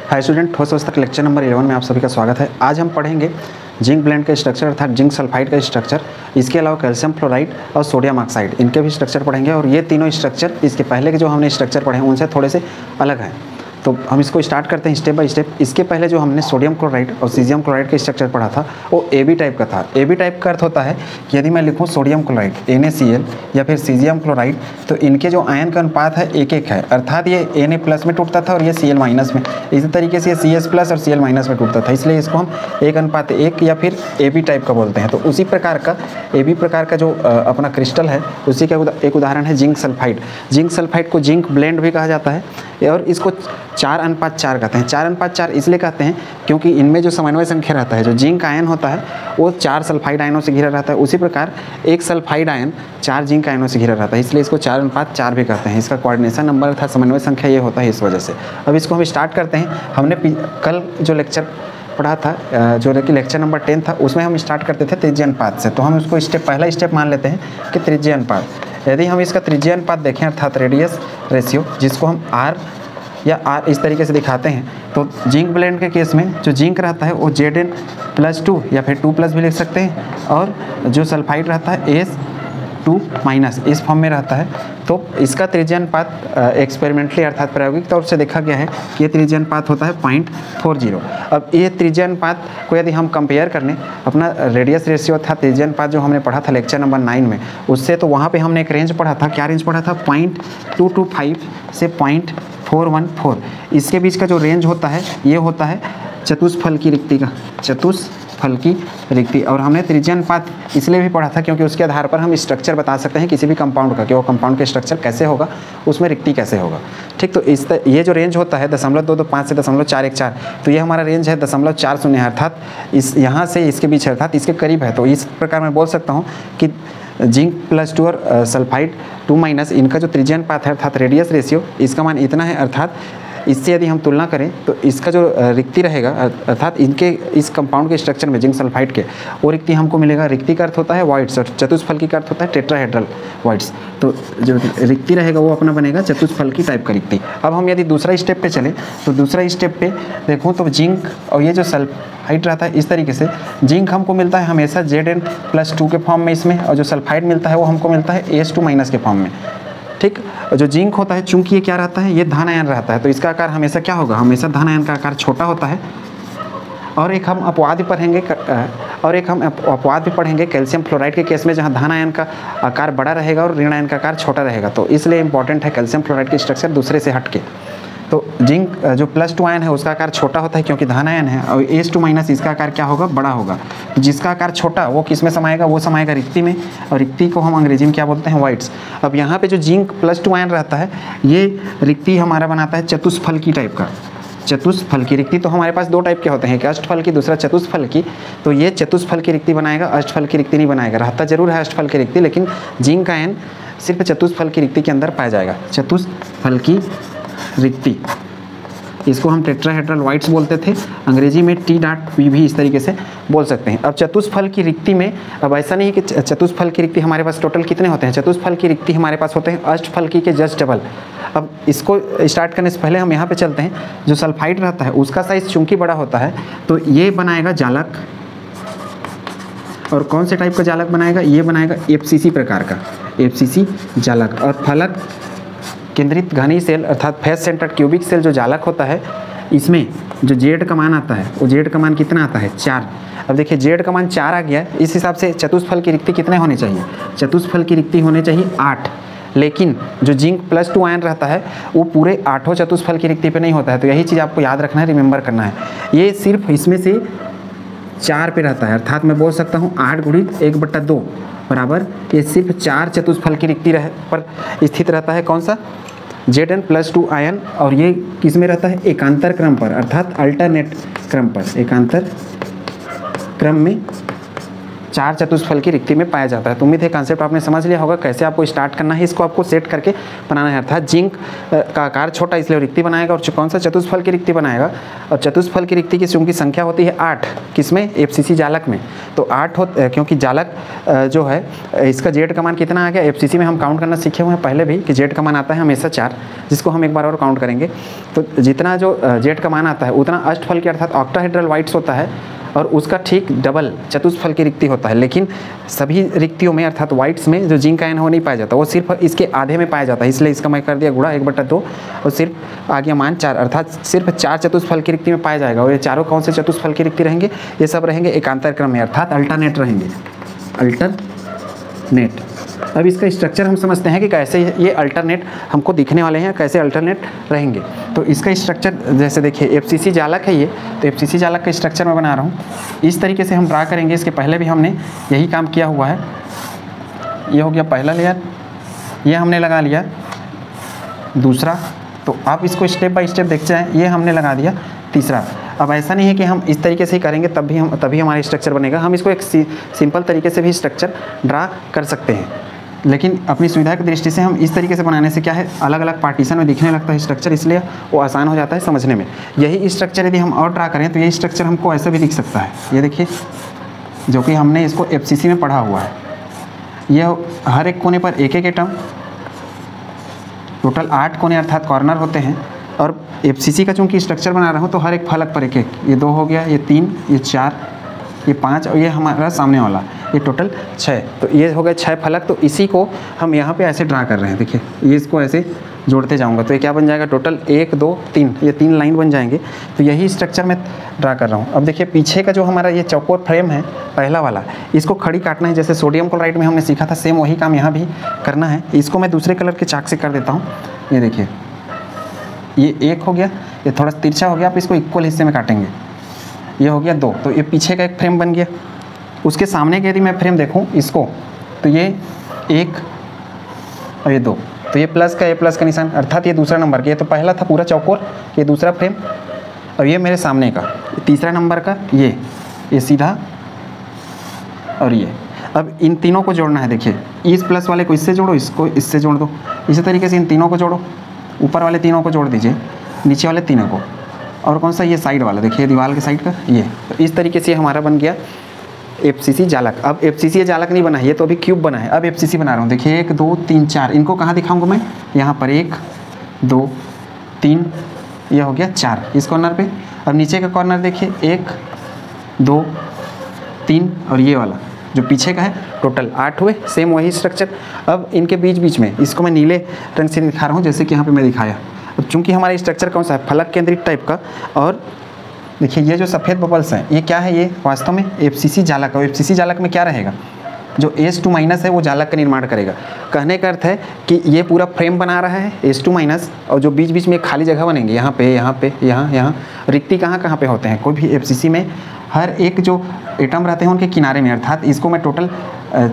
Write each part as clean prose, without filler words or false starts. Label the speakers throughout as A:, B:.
A: Hi student, ठोस पुस्तक lecture number 11 में आप सभी का स्वागत है। आज हम पढ़ेंगे जिंक ब्लेंड का स्ट्रक्चर अर्थात जिंक सल्फाइड का स्ट्रक्चर। इसके अलावा कैल्शियम फ्लोराइड और सोडियम ऑक्साइड इनके भी स्ट्रक्चर पढ़ेंगे और ये तीनों स्ट्रक्चर इसके पहले के जो हमने स्ट्रक्चर पढ़े हैं उनसे थोड़े से अलग हैं। तो हम इसको स्टार्ट करते हैं स्टेप बाय स्टेप। इसके पहले जो हमने सोडियम क्लोराइड और सीजियम क्लोराइड का स्ट्रक्चर पढ़ा था वो AB टाइप का था। AB टाइप का अर्थ होता है कि यदि मैं लिखूँ सोडियम क्लोराइड NaCl या फिर सीजियम क्लोराइड तो इनके जो आयन का अनुपात है 1:1 है, अर्थात ये Na प्लस में टूटता था और ये Cl माइनस में। इसी तरीके से ये CS प्लस और Cl माइनस में टूटता था, इसलिए इसको हम 1:1 या फिर AB टाइप का बोलते हैं। तो उसी प्रकार का AB प्रकार का जो अपना क्रिस्टल है उसी का एक उदाहरण है जिंक सल्फाइड। जिंक सल्फाइड को जिंक ब्लेंड भी कहा जाता है और इसको 4:4 कहते हैं। 4:4 इसलिए कहते हैं क्योंकि इनमें जो समन्वय संख्या रहता है, जो जिंक आयन होता है वो 4 सल्फाइड आयनों से घिरा रहता है। उसी प्रकार एक सल्फाइड आयन 4 जिंक आयनों से घिरा रहता है, इसलिए इसको 4:4 भी कहते हैं। इसका कोऑर्डिनेशन नंबर अर्थात समन्वय संख्या ये होता है इस वजह से। अब इसको हम स्टार्ट करते हैं। हमने कल जो लेक्चर पढ़ा था, जो कि लेक्चर नंबर 10 था, उसमें हम स्टार्ट करते थे त्रिज्यीय अनुपात से। तो हम उसको पहला स्टेप मान लेते हैं कि त्रिज्यीय अनुपात। यदि हम इसका त्रिज्यीय अनुपात देखें अर्थात रेडियस रेशियो, जिसको हम R या R इस तरीके से दिखाते हैं, तो जिंक ब्लेंड के केस में जो जिंक रहता है वो Zn+2 या फिर 2+ भी लिख सकते हैं, और जो सल्फाइड रहता है S2- इस फॉर्म में रहता है। तो इसका त्रिज्यीय अनुपात एक्सपेरिमेंटली अर्थात प्रायोगिक तौर से देखा गया है कि ये त्रिज्यीय अनुपात होता है 0.40। अब ये त्रिज्यीय अनुपात को यदि हम कंपेयर करने अपना रेडियस रेशियो था त्रिज्यीय अनुपात जो हमने पढ़ा था लेक्चर नंबर 9 में, उससे तो वहाँ पे हमने एक रेंज पढ़ा था। क्या रेंज पढ़ा था? 0.225 से 0.414। इसके बीच का जो रेंज होता है ये होता है चतुष्फल की रिक्ति का, चतुष्फल की रिक्ति। और हमने त्रिज्यीय अनुपात इसलिए भी पढ़ा था क्योंकि उसके आधार पर हम स्ट्रक्चर बता सकते हैं किसी भी कंपाउंड का कि वो कंपाउंड का स्ट्रक्चर कैसे होगा, उसमें रिक्ति कैसे होगा। ठीक, तो ये जो रेंज होता है 0.225 से 0.414, तो ये हमारा रेंज है 0.40 अर्थात इस यहाँ से इसके बीच अर्थात इसके करीब है। तो इस प्रकार मैं बोल सकता हूँ कि जिंक+2 और सल्फाइड 2- इनका जो त्रिज्यीय अनुपात है अर्थात रेडियस रेशियो, इसका मान इतना है। अर्थात इससे यदि हम तुलना करें तो इसका जो रिक्ति रहेगा अर्थात इनके इस कंपाउंड के स्ट्रक्चर में जिंक सल्फाइड के, वो रिक्ति हमको मिलेगा। रिक्ति का अर्थ होता है वॉइड्स और चतुष्फल की अर्थ होता है टेट्राहेड्रल वॉइड्स। तो जो रिक्ति रहेगा वो अपना बनेगा चतुष्फल की टाइप का रिक्ति। अब हम यदि दूसरा स्टेप पे चलें तो दूसरा स्टेप पे देखूँ तो जिंक और ये जो सल्फाइड रहता है इस तरीके से जिंक हमको मिलता है हमेशा Zn+2 के फॉर्म में इसमें, और जो सल्फाइड मिलता है वो हमको मिलता है As2- के फॉर्म में। ठीक, जो जिंक होता है चूंकि ये क्या रहता है, ये धन आयन रहता है, तो इसका आकार हमेशा क्या होगा, हमेशा धन आयन का आकार छोटा होता है। और एक हम अपवाद भी पढ़ेंगे कैल्शियम फ्लोराइड के केस में, जहाँ धन आयन का आकार बड़ा रहेगा और ऋण आयन का आकार छोटा रहेगा। तो इसलिए इंपॉर्टेंट है कैल्शियम फ्लोराइड की स्ट्रक्चर दूसरे से हट के। तो जिंक जो +2 आयन है उसका आकार छोटा होता है क्योंकि धन आयन है, और As2- इसका आकार क्या होगा, बड़ा होगा। तो जिसका आकार छोटा वो किस में समाएगा, वो समाएगा रिक्ति में, और रिक्ति को हम अंग्रेजी में क्या बोलते हैं, वॉइड्स। अब यहाँ पे जो जिंक +2 आयन रहता है ये रिक्ति हमारा बनाता है चतुष्फल की टाइप का। चतुष्फल की रिक्ति तो हमारे पास 2 टाइप के होते हैं, एक अष्टफल की दूसरा चतुष्फल की। तो ये चतुष्फल की रिक्ति बनाएगा, अष्टफल की रिक्ति नहीं बनाएगा। रहता जरूर है अष्टफल की रिक्ति, लेकिन जिंक आयन सिर्फ चतुष्फल की रिक्ति के अंदर पाया जाएगा। चतुष्फल की रिक्ति, इसको हम टेट्राहेड्रल वॉइड्स बोलते थे, अंग्रेजी में T.P भी इस तरीके से बोल सकते हैं। अब चतुष्फल की रिक्ति में अब ऐसा नहीं कि चतुष्फल की रिक्ति हमारे पास टोटल कितने होते हैं, चतुष्फल की रिक्ति हमारे पास होते हैं अष्टफल की के जस्ट डबल। अब इसको स्टार्ट करने से पहले हम यहाँ पे चलते हैं। जो सल्फाइड रहता है उसका साइज चूंकि बड़ा होता है तो ये बनाएगा जालक, और कौन से टाइप का जालक बनाएगा, ये बनाएगा FCC प्रकार का, FCC जालक। और फलक केंद्रित घनी सेल अर्थात फेस सेंटर्ड क्यूबिक सेल जो जालक होता है, इसमें जो Z का मान आता है वो Z का मान कितना आता है, 4। अब देखिए Z का मान 4 आ गया, इस हिसाब से चतुष्फल की रिक्ति कितने होने चाहिए, चतुष्फल की रिक्ति होने चाहिए 8। लेकिन जो जिंक +2 आयन रहता है वो पूरे 8 चतुष्फल की रिक्ति पे नहीं होता है। तो यही चीज़ आपको याद रखना है, रिमेंबर करना है। ये सिर्फ इसमें से 4 पे रहता है, अर्थात मैं बोल सकता हूँ 8 × 1/2 बराबर ये सिर्फ 4 चतुष्फल की रिक्ति पर स्थित रहता है। कौन सा, Zn+2 आयन, और ये किस में रहता है, एकांतर क्रम पर अर्थात अल्टरनेट क्रम पर, एकांतर क्रम में 4 चतुष्फल की रिक्ति में पाया जाता है। तो उम्मीद है कॉन्सेप्ट आपने समझ लिया होगा कैसे आपको स्टार्ट करना है। इसको आपको सेट करके बनाना है, अर्थात जिंक का आकार छोटा इसलिए रिक्ति बनाएगा और कौन सा चतुष्फल की रिक्ति बनाएगा। और चतुष्फल की रिक्ति की चूँकि संख्या होती है 8, किसमें, FCC जालक में। तो 8 क्योंकि जालक जो है इसका जेड का मान कितना आ गया, FCC में हम काउंट करना सीखे हुए हैं पहले भी कि जेड का मान आता है हमेशा 4, जिसको हम एक बार और काउंट करेंगे। तो जितना जो जेड का मान आता है उतना अष्टफल की अर्थात ऑक्टाहेड्रल वाइट्स होता है और उसका ठीक डबल चतुष्फल की रिक्ति होता है। लेकिन सभी रिक्तियों में अर्थात वाइट्स में जो जिंक आयन हो नहीं पाया जाता, वो सिर्फ इसके आधे में पाया जाता है, इसलिए इसका मैं कर दिया गुणा 1/2 और सिर्फ आ गया मान 4, अर्थात सिर्फ 4 चतुष्फल की रिक्ति में पाया जाएगा। और ये चारों कौन से चतुष्फल की रिक्ति रहेंगे, ये सब रहेंगे एकांतर क्रम में अर्थात अल्टरनेट रहेंगे, अल्टरनेट। अब इसका स्ट्रक्चर हम समझते हैं कि कैसे ये अल्टरनेट हमको दिखने वाले हैं, कैसे अल्टरनेट रहेंगे। तो इसका स्ट्रक्चर जैसे देखिए FCC जालक है ये, तो FCC जालक का स्ट्रक्चर मैं बना रहा हूँ इस तरीके से हम ड्रा करेंगे। इसके पहले भी हमने यही काम किया हुआ है। ये हो गया पहला लेयर, ये हमने लगा लिया दूसरा। तो आप इसको स्टेप बाय स्टेप देखते जाएँ, ये हमने लगा दिया तीसरा। अब ऐसा नहीं है कि हम इस तरीके से ही करेंगे तभी हमारा स्ट्रक्चर बनेगा। हम इसको एक सिंपल तरीके से भी स्ट्रक्चर ड्रा कर सकते हैं, लेकिन अपनी सुविधा की दृष्टि से हम इस तरीके से बनाने से क्या है, अलग अलग पार्टीशन में दिखने लगता है स्ट्रक्चर, इसलिए वो आसान हो जाता है समझने में। यही स्ट्रक्चर यदि हम और ड्रा करें तो ये स्ट्रक्चर हमको ऐसा भी दिख सकता है। ये देखिए, जो कि हमने इसको FCC में पढ़ा हुआ है। ये हर एक कोने पर एक एटम, टोटल 8 कोने अर्थात कॉर्नर होते हैं। और FCC का चूँकि स्ट्रक्चर बना रहा हूँ तो हर एक फलक पर एक, ये 2 हो गया, ये 3, ये 4, ये 5 और ये हमारा सामने वाला, ये टोटल 6। तो ये हो गए 6 फलक। तो इसी को हम यहाँ पे ऐसे ड्रा कर रहे हैं। देखिए, ये इसको ऐसे जोड़ते जाऊँगा तो ये क्या बन जाएगा, टोटल 1 2 3, ये 3 लाइन बन जाएंगे। तो यही स्ट्रक्चर मैं ड्रा कर रहा हूँ। अब देखिए, पीछे का जो हमारा ये चौकोर फ्रेम है पहला वाला, इसको खड़ी काटना है। जैसे सोडियम क्लोराइड में हमने सीखा था, सेम वही काम यहाँ भी करना है। इसको मैं दूसरे कलर के चाक से कर देता हूँ। ये देखिए, ये 1 हो गया, ये थोड़ा तिरछा हो गया, आप इसको इक्वल हिस्से में काटेंगे। ये हो गया 2, तो ये पीछे का एक फ्रेम बन गया। उसके सामने के यदि मैं फ्रेम देखूं इसको, तो ये 1 और ये 2, तो ये प्लस का निशान, अर्थात ये दूसरा नंबर का। ये तो पहला था पूरा चौकोर, ये दूसरा फ्रेम, और ये मेरे सामने का तीसरा नंबर का, ये सीधा और ये। अब इन तीनों को जोड़ना है। देखिए, इस प्लस वाले को इससे जोड़ो, इसको इससे जोड़ दो। इसी तरीके से इन तीनों को जोड़ो, ऊपर वाले तीनों को जोड़ दीजिए, नीचे वाले तीनों को, और कौन सा, ये साइड वाला, देखिए दीवार के साइड का ये। तो इस तरीके से हमारा बन गया FCC जालक। अब FCC जालक नहीं बना है, ये तो अभी क्यूब बना है। अब FCC बना रहा हूँ। देखिए 1 2 3 4, इनको कहाँ दिखाऊंगा मैं, यहाँ पर 1 2 3, ये हो गया 4 इस कॉर्नर पे। अब नीचे का कॉर्नर देखिए 1 2 3 और ये वाला जो पीछे का है, टोटल 8 हुए। सेम वही स्ट्रक्चर। अब इनके बीच में इसको मैं नीले रंग से दिखा रहा हूँ, जैसे कि यहाँ पे मैं दिखाया। अब चूँकि हमारा स्ट्रक्चर कौन सा है, फलक केंद्रित टाइप का। और देखिए, ये जो सफ़ेद बबल्स हैं, ये क्या है, ये वास्तव में FCC जालक है। FCC जालक में क्या रहेगा, जो H2- है वो जालक का निर्माण करेगा। कहने का अर्थ है कि ये पूरा फ्रेम बना रहा है H2-, और जो बीच में खाली जगह बनेंगे, यहाँ पे यहाँ रिक्ति कहाँ पे होते हैं, कोई भी FCC में हर एक जो एटम रहते हैं उनके किनारे में। अर्थात इसको मैं टोटल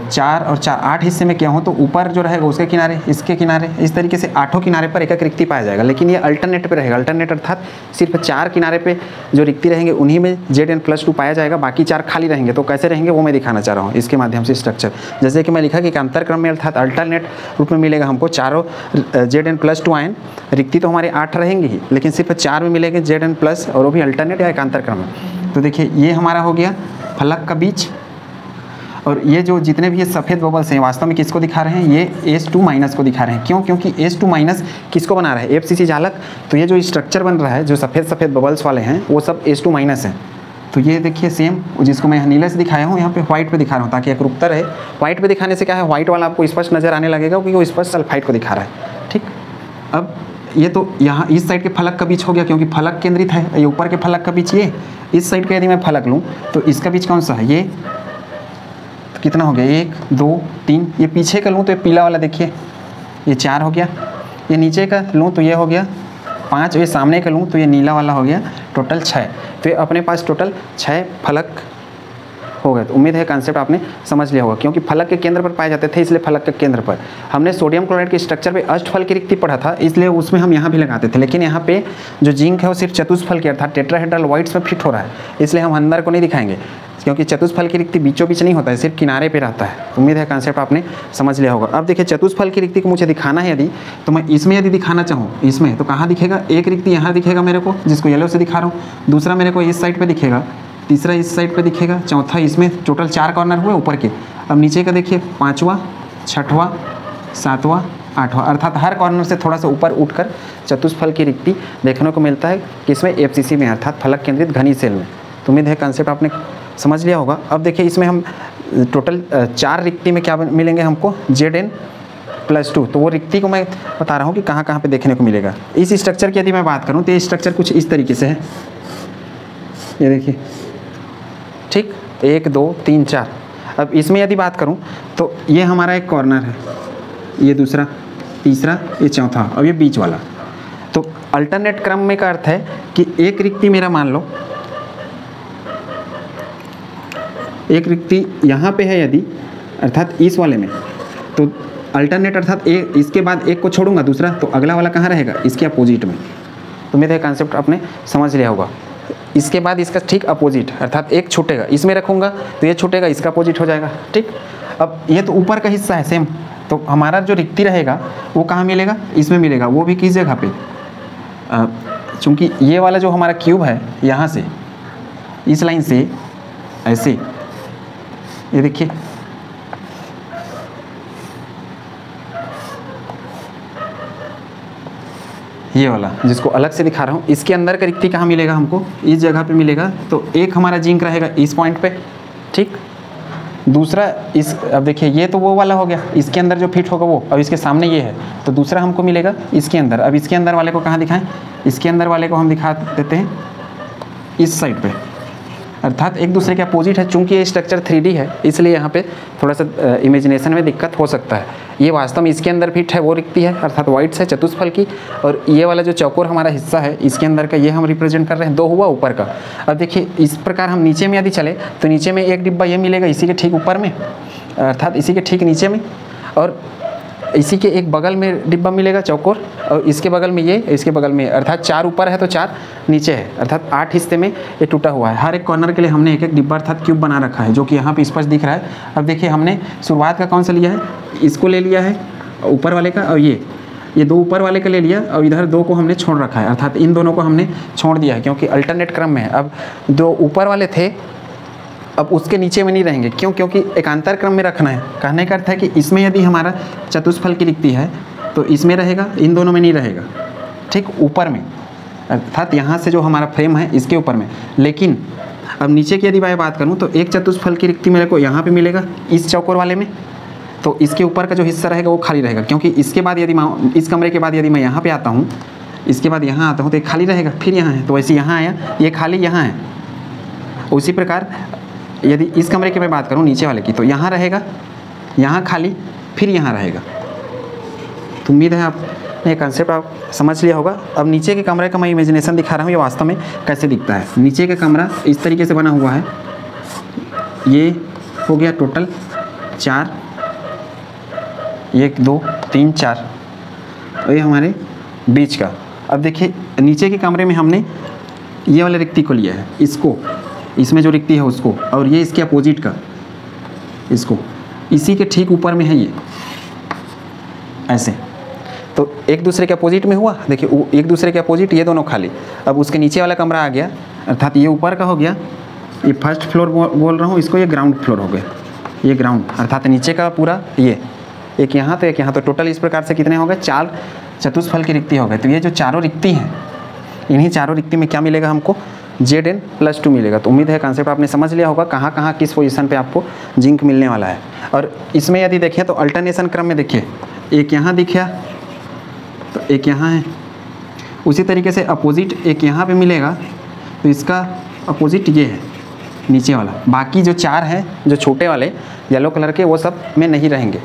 A: 4 और 4 8 हिस्से में किया हूँ, तो ऊपर जो रहेगा उसके किनारे, इसके किनारे, इस तरीके से 8 किनारे पर एक रिक्ति पाया जाएगा। लेकिन ये अल्टरनेट पे रहेगा। अल्टरनेट अर्थात सिर्फ 4 किनारे पे जो रिक्ति रहेंगे उन्हीं में Zn+2 पाया जाएगा, बाकी 4 खाली रहेंगे। तो कैसे रहेंगे वो मैं दिखाना चाह रहा हूँ इसके माध्यम से स्ट्रक्चर। जैसे कि मैं लिखा कि अंतर क्रम में अर्थात अल्टरनेट रूप में मिलेगा हमको चारों Zn+2 आयन। रिक्ति तो हमारे 8 रहेंगे ही, लेकिन सिर्फ 4 में मिलेंगे Zn+, और वो भी अल्टरनेट या एकांतर क्रम में। तो देखिए, ये हमारा हो गया फलक का बीच। और ये जो जितने भी ये सफ़ेद बबल्स हैं वास्तव में किसको दिखा रहे हैं, ये H2- को दिखा रहे हैं। क्यों, क्योंकि H2- किसको बना रहा है, FCC जालक। तो ये जो स्ट्रक्चर बन रहा है, जो सफ़ेद बबल्स वाले हैं, वो सब H2- हैं। तो ये देखिए सेम, जिसको मैं नीले से दिखाया हूँ, यहाँ पे व्हाइट पे दिखा रहा हूँ ताकि एकरूपता रहे। व्हाइट पे दिखाने से क्या है, व्हाइट वाला आपको स्पष्ट नज़र आने लगेगा क्योंकि वो स्पष्ट सल्फाइड को दिखा रहा है। ठीक, अब ये तो यहाँ इस साइड के फलक का बीच हो गया, क्योंकि फलक केंद्रित है। ये ऊपर के फलक का बीच, ये इस साइड का यदि मैं फलक लूँ तो इसका बीच कौन सा है, ये कितना हो गया, 1 2 3। ये पीछे का लूँ तो ये पीला वाला देखिए, ये 4 हो गया। ये नीचे का लूँ तो ये हो गया 5, ये सामने का लूँ तो ये नीला वाला हो गया, टोटल 6। तो ये अपने पास टोटल 6 फलक हो गए। तो उम्मीद है कॉन्सेप्ट आपने समझ लिया होगा, क्योंकि फलक के केंद्र पर पाए जाते थे इसलिए फलक के केंद्र पर। हमने सोडियम क्लोराइड के स्ट्रक्चर पे अष्टफल की रिक्ति पढ़ा था, इसलिए उसमें हम यहाँ भी लगाते थे, लेकिन यहाँ पे जो जिंक है वो सिर्फ चतुष्फल की अर्थात टेट्राहेड्रल वॉइड्स में फिट हो रहा है, इसलिए हम अंदर को नहीं दिखाएंगे, क्योंकि चतुष्फल की रिक्ति बीचों बीच नहीं होता है, सिर्फ किनारे पे रहता है। उम्मीद है कॉन्सेप्ट आपने समझ लिया होगा। अब देखिए चतुष्फल की रिक्ति को मुझे दिखाना है यदि, तो मैं इसमें यदि दिखाना चाहूँ इसमें, तो कहाँ दिखेगा, एक रिक्ति यहाँ दिखेगा मेरे को, जिसको येलो से दिखा रहा हूँ, दूसरा मेरे को इस साइड पे दिखेगा, तीसरा इस साइड पे दिखेगा, चौथा इसमें, टोटल 4 कॉर्नर हुए ऊपर के। अब नीचे का देखिए 5वां, 6वां, 7वां, 8वां, अर्थात हर कॉर्नर से थोड़ा सा ऊपर उठकर चतुष्फल की रिक्ति देखने को मिलता है, किसमें, एफसीसी में, अर्थात फलक केंद्रित घनी सेल में। तो उम्मीद है कॉन्सेप्ट आपने समझ लिया होगा। अब देखिए इसमें हम टोटल 4 रिक्ति में क्या मिलेंगे हमको, Zn+2, तो वो रिक्ति को मैं बता रहा हूँ कि कहाँ कहाँ पे देखने को मिलेगा। इस स्ट्रक्चर की यदि मैं बात करूँ तो ये स्ट्रक्चर कुछ इस तरीके से है, ये देखिए, ठीक, 1 2 3 4। अब इसमें यदि बात करूँ तो ये हमारा एक कॉर्नर है, ये दूसरा, तीसरा, ये चौथा, और ये बीच वाला। तो अल्टरनेट क्रम में का अर्थ है कि एक रिक्ति मेरा मान लो, एक रिक्ति यहाँ पे है यदि, अर्थात इस वाले में, तो अल्टरनेट अर्थात इसके बाद एक को छोड़ूंगा दूसरा, तो अगला वाला कहाँ रहेगा, इसके अपोजिट में। तो मेरा कॉन्सेप्ट आपने समझ लिया होगा। इसके बाद इसका ठीक अपोजिट, अर्थात एक छूटेगा, इसमें रखूँगा तो ये छूटेगा, इसका अपोजिट हो जाएगा, ठीक। अब ये तो ऊपर का हिस्सा है सेम, तो हमारा जो रिक्ति रहेगा वो कहाँ मिलेगा, इसमें मिलेगा, वो भी किस जगह पे, चूँकि ये वाला जो हमारा क्यूब है यहाँ से इस लाइन से ऐसे, ये देखिए, ये वाला जिसको अलग से दिखा रहा हूँ, इसके अंदर का रिक्ति कहाँ मिलेगा हमको, इस जगह पे मिलेगा। तो एक हमारा जिंक रहेगा इस पॉइंट पे, ठीक, दूसरा इस, अब देखिए ये तो वो वाला हो गया, इसके अंदर जो फिट होगा वो, अब इसके सामने ये है, तो दूसरा हमको मिलेगा इसके अंदर। अब इसके अंदर वाले को कहाँ दिखाएं, इसके अंदर वाले को हम दिखा देते हैं इस साइड पे, अर्थात एक दूसरे के अपोजिट है। चूंकि ये स्ट्रक्चर 3D है इसलिए यहाँ पे थोड़ा सा इमेजिनेशन में दिक्कत हो सकता है। ये वास्तव में इसके अंदर फिट है, वो रिक्ति है, अर्थात वाइट्स है चतुष्फल की, और ये वाला जो चौकोर हमारा हिस्सा है इसके अंदर का, ये हम रिप्रेजेंट कर रहे हैं, 2 हुआ ऊपर का। अब देखिए इस प्रकार हम नीचे में यदि चले तो नीचे में एक डिब्बा ये मिलेगा इसी के ठीक ऊपर में, अर्थात इसी के ठीक नीचे में, और इसी के एक बगल में डिब्बा मिलेगा चौकोर, और इसके बगल में ये, इसके बगल में, अर्थात 4 ऊपर है तो 4 नीचे है, अर्थात 8 हिस्से में ये टूटा हुआ है। हर एक कॉर्नर के लिए हमने एक एक डिब्बा अर्थात क्यूब बना रखा है, जो कि यहाँ पे स्पष्ट दिख रहा है। अब देखिए हमने शुरुआत का कौन सा लिया है, इसको ले लिया है ऊपर वाले का, और ये 2 ऊपर वाले का ले लिया, और इधर 2 को हमने छोड़ रखा है, अर्थात इन दोनों को हमने छोड़ दिया है, क्योंकि अल्टरनेट क्रम में है। अब 2 ऊपर वाले थे, अब उसके नीचे में नहीं रहेंगे, क्यों, क्योंकि एकांतर क्रम में रखना है। कहने का अर्थ है कि इसमें यदि हमारा चतुष्फल की रिक्ति है तो इसमें रहेगा, इन दोनों में नहीं रहेगा, ठीक, ऊपर में, अर्थात यहाँ से जो हमारा फ्रेम है इसके ऊपर में। लेकिन अब नीचे की यदि मैं बात करूँ तो एक चतुष्फल की रिक्ति मेरे को यहाँ पे मिलेगा इस चौकोर वाले में, तो इसके ऊपर का जो हिस्सा रहेगा वो खाली रहेगा, क्योंकि इसके बाद यदि मैं इस कमरे के बाद यदि मैं यहाँ पर आता हूँ, इसके बाद यहाँ आता हूँ तो ये खाली रहेगा, फिर यहाँ है, तो वैसे यहाँ आया, ये खाली यहाँ है। उसी प्रकार यदि इस कमरे की मैं बात करूं नीचे वाले की, तो यहाँ रहेगा, यहाँ खाली, फिर यहाँ रहेगा। तो उम्मीद है आपने ये कंसेप्ट आप समझ लिया होगा। अब नीचे के कमरे का मैं इमेजिनेशन दिखा रहा हूँ, ये वास्तव में कैसे दिखता है। नीचे का कमरा इस तरीके से बना हुआ है, ये हो गया टोटल 4, 1 2 3 4, और ये हमारे बीच का। अब देखिए नीचे के कमरे में हमने ये वाले रिक्ति को लिया है, इसको, इसमें जो रिक्ति है उसको, और ये इसके अपोजिट का, इसको, इसी के ठीक ऊपर में है ये, ऐसे। तो एक दूसरे के अपोजिट में हुआ, देखिए एक दूसरे के अपोजिट, ये दोनों खाली। अब उसके नीचे वाला कमरा आ गया, अर्थात ये ऊपर का हो गया, ये फर्स्ट फ्लोर बोल रहा हूँ इसको, ये ग्राउंड फ्लोर हो गया, ये ग्राउंड, अर्थात नीचे का पूरा, ये एक यहाँ तो एक यहाँ, तो टोटल इस प्रकार से कितने हो गए, 4 चतुष्फल की रिक्ति हो गए। तो ये जो चारों रिक्ति हैं, इन्हीं चारों रिक्ति में क्या मिलेगा हमको, Zn+2 मिलेगा। तो उम्मीद है कॉन्सेप्ट आपने समझ लिया होगा, कहाँ कहाँ किस पोजीशन पे आपको जिंक मिलने वाला है। और इसमें यदि देखें तो अल्टरनेशन क्रम में देखिए, एक यहाँ दिखा तो एक यहाँ है, उसी तरीके से अपोजिट एक यहाँ पे मिलेगा, तो इसका अपोजिट ये है नीचे वाला। बाकी जो 4 हैं जो छोटे वाले येलो कलर के, वो सब में नहीं रहेंगे।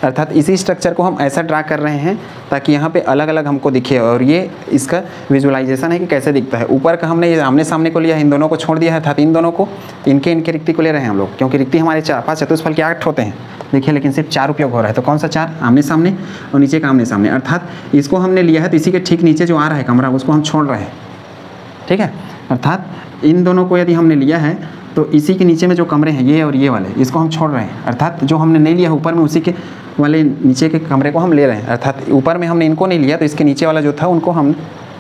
A: अर्थात इसी स्ट्रक्चर को हम ऐसा ड्रा कर रहे हैं ताकि यहाँ पे अलग अलग हमको दिखे, और ये इसका विजुअलाइजेशन है कि कैसे दिखता है। ऊपर का हमने ये आमने सामने को लिया है, इन दोनों को छोड़ दिया है, अर्थात इन दोनों को इनके रिक्ति को ले रहे हैं हम लोग, क्योंकि रिक्ति हमारे पास चतुष्फल के 8 होते हैं देखिए, लेकिन सिर्फ 4 उपयोग हो रहा है। तो कौन सा 4? आमने सामने और नीचे का आमने सामने, अर्थात इसको हमने लिया है तो इसी के ठीक नीचे जो आ रहा है कमरा उसको हम छोड़ रहे हैं, ठीक है। अर्थात इन दोनों को यदि हमने लिया है तो इसी के नीचे में जो कमरे हैं ये और ये वाले, इसको हम छोड़ रहे हैं। अर्थात जो हमने नहीं लिया ऊपर में उसी के वाले नीचे के कमरे को हम ले रहे हैं। अर्थात ऊपर में हमने इनको नहीं लिया तो इसके नीचे वाला जो था उनको हम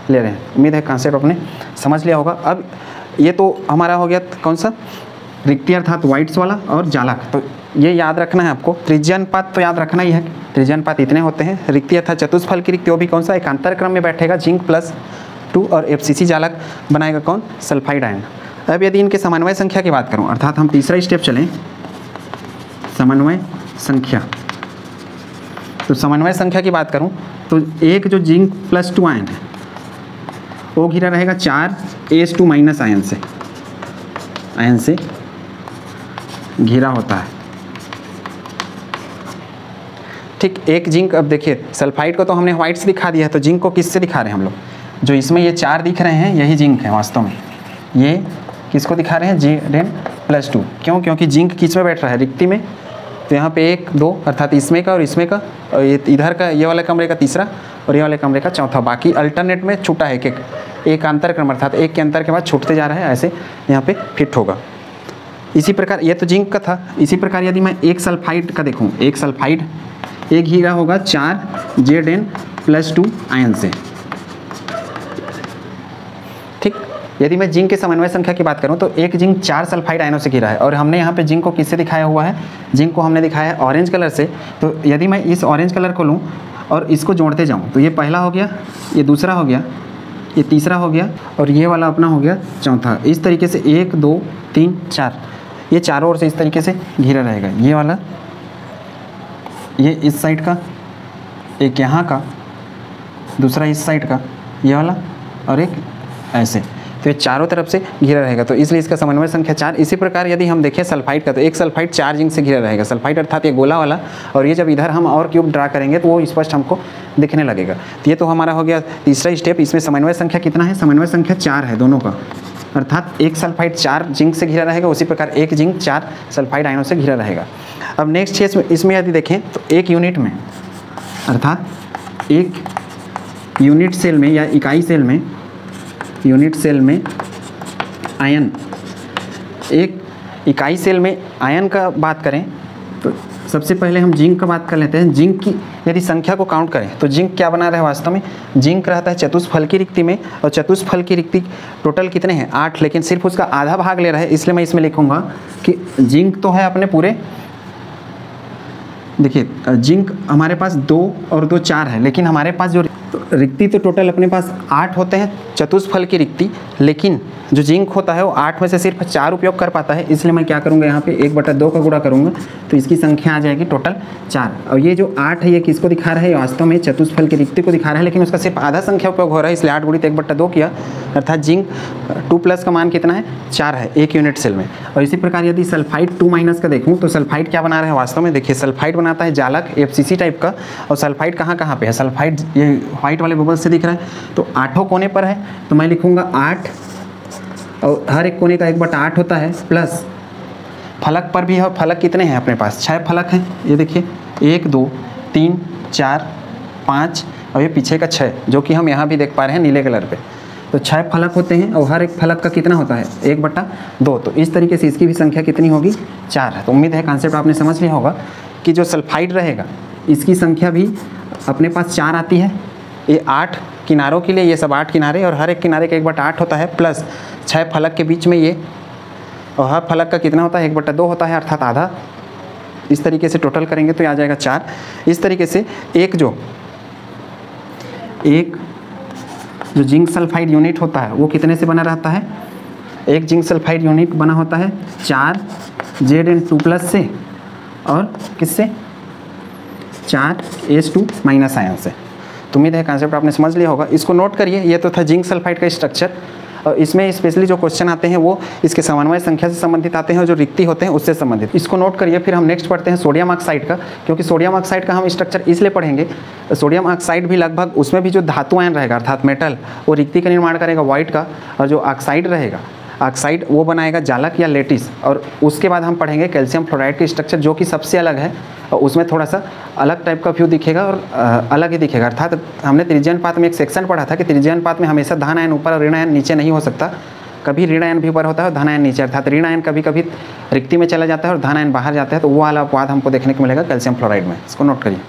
A: ले रहे हैं। उम्मीद है कॉन्सेप्ट आपने समझ लिया होगा। अब ये तो हमारा हो गया कौन सा? रिक्ति अर्थात वाइट्स वाला और जालक। तो ये याद रखना है आपको। त्रिज्या अनुपात तो याद रखना ही है, त्रिज्या अनुपात इतने होते हैं। रिक्ति अर्थात चतुष्फल की रिक्ति वो भी कौन सा? एकांतर क्रम में बैठेगा, जिंक +2 और FCC जालक बनाएगा कौन? Sulphide ion. अब यदि इनके समन्वय संख्या की बात करूं, अर्थात हम तीसरा स्टेप चलें, समन्वय संख्या। तो समन्वय संख्या की बात करूं तो एक जो जिंक +2 आयन है वो घिरा रहेगा 4S2- आयन से घिरा होता है, ठीक। एक जिंक, अब देखिए सल्फाइड को तो हमने व्हाइट से दिखा दिया है, तो जिंक को किससे दिखा रहे हैं हम लोग? जो इसमें ये 4 दिख रहे हैं यही जिंक है वास्तव में। ये किसको दिखा रहे हैं? Zn+2। क्यों? क्योंकि जिंक किस में बैठ रहा है? रिक्ति में। तो यहाँ पे 1 2 अर्थात इसमें का और इसमें का, और ये इधर का ये वाले कमरे का तीसरा और ये वाले कमरे का चौथा, बाकी अल्टरनेट में छूटा है एक अंतर क्रम, अर्थात एक के अंतर के बाद छूटते जा रहा है, ऐसे यहाँ पे फिट होगा। इसी प्रकार ये तो जिंक का था। इसी प्रकार यदि मैं एक सल्फाइड का देखूँ, एक सल्फाइड एक घिरा होगा 4Zn+2 आयन से, ठीक। यदि मैं जिंक के समन्वय संख्या की बात करूं तो एक जिंक 4 सल्फाइड आयनों से घिरा है, और हमने यहाँ पे जिंक को किससे दिखाया हुआ है? जिंक को हमने दिखाया है ऑरेंज कलर से। तो यदि मैं इस ऑरेंज कलर को लूँ और इसको जोड़ते जाऊँ तो ये पहला हो गया, ये दूसरा हो गया, ये तीसरा हो गया, और ये वाला अपना हो गया चौथा। इस तरीके से 1 2 3 4, ये चारों ओर से इस तरीके से घिरा रहेगा। ये वाला, ये इस साइड का, एक यहाँ का, दूसरा इस साइड का, ये वाला, और एक ऐसे। तो ये चारों तरफ से घिरा रहेगा, तो इसलिए इसका समन्वय संख्या 4। इसी प्रकार यदि हम देखें सल्फाइड का, तो एक सल्फाइड 4 जिंक से घिरा रहेगा। सल्फाइड अर्थात ये गोला वाला, और ये जब इधर हम और क्यूब ड्रा करेंगे तो वो स्पष्ट हमको दिखने लगेगा। तो ये तो हमारा हो गया तीसरा स्टेप। इसमें समन्वय संख्या कितना है? समन्वय संख्या 4 है दोनों का, अर्थात एक सल्फाइड 4 जिंक से घिरा रहेगा, उसी प्रकार एक जिंक 4 सल्फाइड आयनों से घिरा रहेगा। अब नेक्स्ट इसमें यदि देखें तो एक यूनिट में, अर्थात एक यूनिट सेल में या इकाई सेल में, यूनिट सेल में आयन, एक इकाई सेल में आयन का बात करें तो सबसे पहले हम जिंक का बात कर लेते हैं। जिंक की यदि संख्या को काउंट करें तो जिंक क्या बना रहा है? वास्तव में जिंक रहता है चतुष्फल की रिक्ति में, और चतुष्फल की रिक्ति टोटल कितने हैं? 8, लेकिन सिर्फ उसका आधा भाग ले रहा है। इसलिए मैं इसमें लिखूंगा कि जिंक तो है अपने पूरे, देखिए जिंक हमारे पास 2 और 2 4 है, लेकिन हमारे पास जो रिक्ति तो टोटल अपने पास 8 होते हैं चतुष्फल की रिक्ति, लेकिन जो जिंक होता है वो 8 में से सिर्फ 4 उपयोग कर पाता है। इसलिए मैं क्या करूँगा, यहाँ पे 1/2 का गुणा करूँगा तो इसकी संख्या आ जाएगी टोटल 4। और ये जो 8 है ये किसको दिखा रहा है? वास्तव में चतुष्फल की रिक्ति को दिखा रहा है, लेकिन उसका सिर्फ आधा संख्या उपयोग हो रहा है, इसलिए 8 × 1/2 किया, अर्थात जिंक 2+ का मान कितना है? 4 है एक यूनिट सेल में। और इसी प्रकार यदि सल्फाइड 2- का देखूँ तो सल्फाइड क्या बना रहा है? वास्तव में देखिए सल्फाइड बनाता है जालक FCC टाइप का, और सल्फाइड कहाँ कहाँ पे है? सल्फाइड ये व्हाइट वाले बबल से दिख रहा है, तो 8 कोने पर है, तो मैं लिखूंगा 8, और हर एक कोने का 1/8 होता है, प्लस फलक पर भी है। फलक कितने हैं अपने पास? 6 फलक हैं। ये देखिए 1 2 3 4 5 और ये पीछे का 6, जो कि हम यहाँ भी देख पा रहे हैं नीले कलर पे। तो 6 फलक होते हैं, और हर एक फलक का कितना होता है? 1/2। तो इस तरीके से इसकी भी संख्या कितनी होगी? 4 है। तो उम्मीद है कॉन्सेप्ट आपने समझ लिया होगा कि जो सल्फाइड रहेगा इसकी संख्या भी अपने पास 4 आती है। ये 8 किनारों के लिए, ये सब 8 किनारे, और हर एक किनारे का 1/8 होता है, प्लस 6 फलक के बीच में ये, और हर फलक का कितना होता है? 1/2 होता है, अर्थात आधा। इस तरीके से टोटल करेंगे तो आ जाएगा 4। इस तरीके से एक जो जिंक सल्फाइड यूनिट होता है वो कितने से बना रहता है? एक जिंक सल्फाइड यूनिट बना होता है 4 Zn2+ से, और किससे? 4S2- आयन से। तो उम्मीद है कॉन्सेप्ट आपने समझ लिया होगा। इसको नोट करिए, ये तो था जिंक सल्फाइड का स्ट्रक्चर। और इसमें स्पेशली जो क्वेश्चन आते हैं वो इसके समन्वय संख्या से संबंधित आते हैं और जो रिक्ति होते हैं उससे संबंधित। इसको नोट करिए। फिर हम नेक्स्ट पढ़ते हैं सोडियम ऑक्साइड का, क्योंकि सोडियम ऑक्साइड का हम स्ट्रक्चर इसलिए पढ़ेंगे, सोडियम ऑक्साइड भी लगभग उसमें भी जो धातु आयन रहेगा अर्थात मेटल, वो रिक्ति का निर्माण करेगा व्हाइट का, और जो ऑक्साइड रहेगा ऑक्साइड वो बनाएगा जालक या लेटिस। और उसके बाद हम पढ़ेंगे कैल्शियम फ्लोराइड की स्ट्रक्चर, जो कि सबसे अलग है और उसमें थोड़ा सा अलग टाइप का व्यू दिखेगा और अलग ही दिखेगा। अर्थात हमने त्रिज्यीय अनुपात में एक सेक्शन पढ़ा था कि त्रिज्यीय अनुपात में हमेशा धन आयन ऊपर और ऋण आयन नीचे नहीं हो सकता, कभी ऋण आयन भी ऊपर होता है और धन आयन नीचे, अर्थात ऋण आयन कभी कभी रिक्ति में चला जाता है और धन आयन बाहर जाता है। तो वो वाला अपवाद हमको देखने को मिलेगा कैल्शियम फ्लोराइड में, इसको नोट करिए।